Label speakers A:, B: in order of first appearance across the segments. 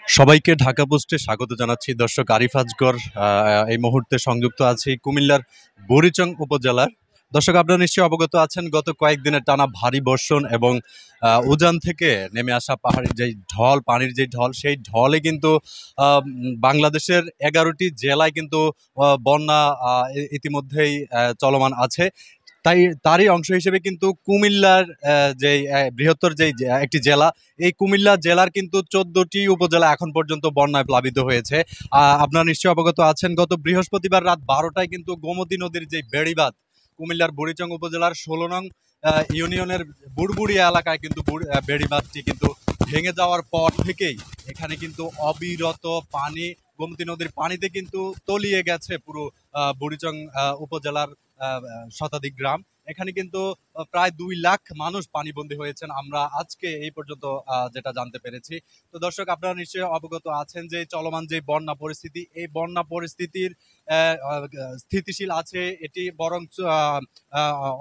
A: সবাইকে ঢাকা পোস্টে স্বাগত জানাচ্ছি। দর্শক, আরিফ আজগর এই মুহূর্তে সংযুক্ত আছি কুমিল্লার বুড়িচং উপজেলার। দর্শক, আপনারা নিশ্চয়ই অবগত আছেন, গত কয়েকদিনের টানা ভারী বর্ষণ এবং উজান থেকে নেমে আসা পাহাড়ের যেই ঢল, পানির যেই ঢল, সেই ঢলে কিন্তু বাংলাদেশের ১১টি জেলায় কিন্তু বন্যা ইতিমধ্যেই চলমান আছে। তাই তারই অংশ হিসেবে কিন্তু কুমিল্লার যে বৃহত্তর যে একটি জেলা, এই কুমিল্লা জেলার কিন্তু ১৪টি উপজেলা এখন পর্যন্ত বন্যায় প্লাবিত হয়েছে। আপনারা নিশ্চয়ই অবগত আছেন, গত বৃহস্পতিবার রাত ১২টায় কিন্তু গোমতী নদীর যে বেড়িবাঁধ, কুমিল্লার বুড়িচং উপজেলার ১৬ নং ইউনিয়নের বুড়বুড়িয়া এলাকায় কিন্তু বেড়িবাঁধটি কিন্তু ভেঙে যাওয়ার পর থেকেই এখানে কিন্তু অবিরত পানি, গোমতী নদীর পানিতে কিন্তু তলিয়ে গেছে পুরো বুড়িচং উপজেলার শতাধিক গ্রাম। এখানে কিন্তু প্রায় ২ লাখ মানুষ পানিবন্দী হয়েছেন, আমরা আজকে এই পর্যন্ত যেটা জানতে পেরেছি। তো দর্শক, আপনারা নিশ্চয়ই অবগত আছেন যে চলমান যে বন্যা পরিস্থিতি, এই বন্যা পরিস্থিতির স্থিতিশীল আছে, এটি বরং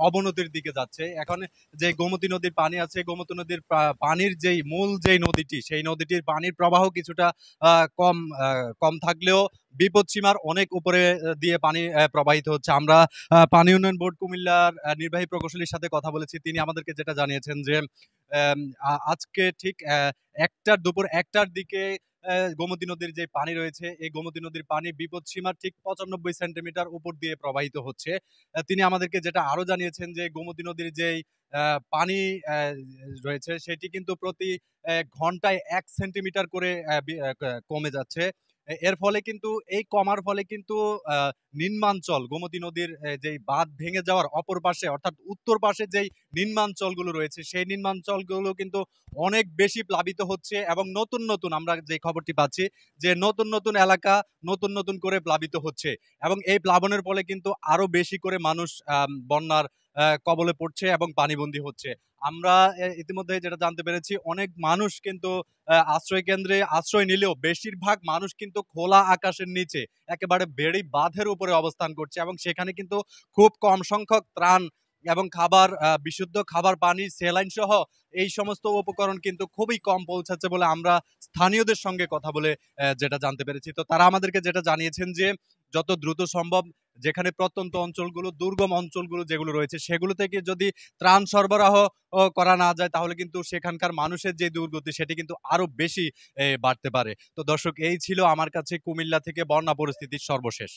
A: অবনতির দিকে যাচ্ছে। এখন যে গোমতী নদীর পানি আছে, গোমতী নদীর পানির যেই মূল যেই নদীটি, সেই নদীটির পানির প্রবাহ কিছুটা কম থাকলেও বিপদসীমার অনেক উপরে দিয়ে পানি প্রবাহিত হচ্ছে। আমরা পানি উন্নয়ন বোর্ড কুমিল্লার নির্বাহী প্রকৌশলীর সাথে কথা বলেছি। তিনি আমাদেরকে যেটা জানিয়েছেন যে আজকে ঠিক দুপুর ১টার দিকে গোমতী নদীর যে পানি রয়েছে, এই গোমতী নদীর পানি বিপদ সীমার ঠিক ৯৫ সেন্টিমিটার উপর দিয়ে প্রবাহিত হচ্ছে। তিনি আমাদেরকে যেটা আরো জানিয়েছেন যে গোমতী নদীর যেই পানি রয়েছে, সেটি কিন্তু প্রতি ঘন্টায় ১ সেন্টিমিটার করে কমে যাচ্ছে। এর ফলে কিন্তু এই কমার ফলে কিন্তু নিম্নাঞ্চল, গোমতী নদীর যেই বাঁধ ভেঙে যাওয়ার অপর পাশে অর্থাৎ উত্তর পাশে যেই নিম্নাঞ্চলগুলো রয়েছে, সেই নিম্নাঞ্চলগুলো কিন্তু অনেক বেশি প্লাবিত হচ্ছে এবং নতুন নতুন আমরা যে খবরটি পাচ্ছি যে নতুন নতুন এলাকা নতুন নতুন করে প্লাবিত হচ্ছে এবং এই প্লাবনের ফলে কিন্তু আরো বেশি করে মানুষ বন্যার কবলে পড়ছে এবং পানিবন্দী হচ্ছে। আমরা ইতিমধ্যে যেটা জানতে পেরেছি, অনেক মানুষ কিন্তু আশ্রয় কেন্দ্রে আশ্রয় নিলেও বেশিরভাগ মানুষ কিন্তু খোলা আকাশের নিচে একেবারে বেড়ি বাঁধের উপরে অবস্থান করছে এবং সেখানে কিন্তু খুব কম সংখ্যক ত্রাণ এবং খাবার, বিশুদ্ধ খাবার পানি, সেলাইন সহ এই সমস্ত উপকরণ কিন্তু খুবই কম পৌঁছাচ্ছে বলে আমরা স্থানীয়দের সঙ্গে কথা বলে যেটা জানতে পেরেছি। তো তারা আমাদেরকে যেটা জানিয়েছেন যে যত দ্রুত সম্ভব যেখানে প্রত্যন্ত অঞ্চলগুলো, দুর্গম অঞ্চলগুলো যেগুলো রয়েছে, সেগুলো থেকে যদি ত্রাণ সরবরাহ করা না যায়, তাহলে কিন্তু সেখানকার মানুষের যে দুর্গতি, সেটি কিন্তু আরো বেশি বাড়তে পারে। তো দর্শক, এই ছিল আমার কাছে কুমিল্লা থেকে বন্যা পরিস্থিতির সর্বশেষ।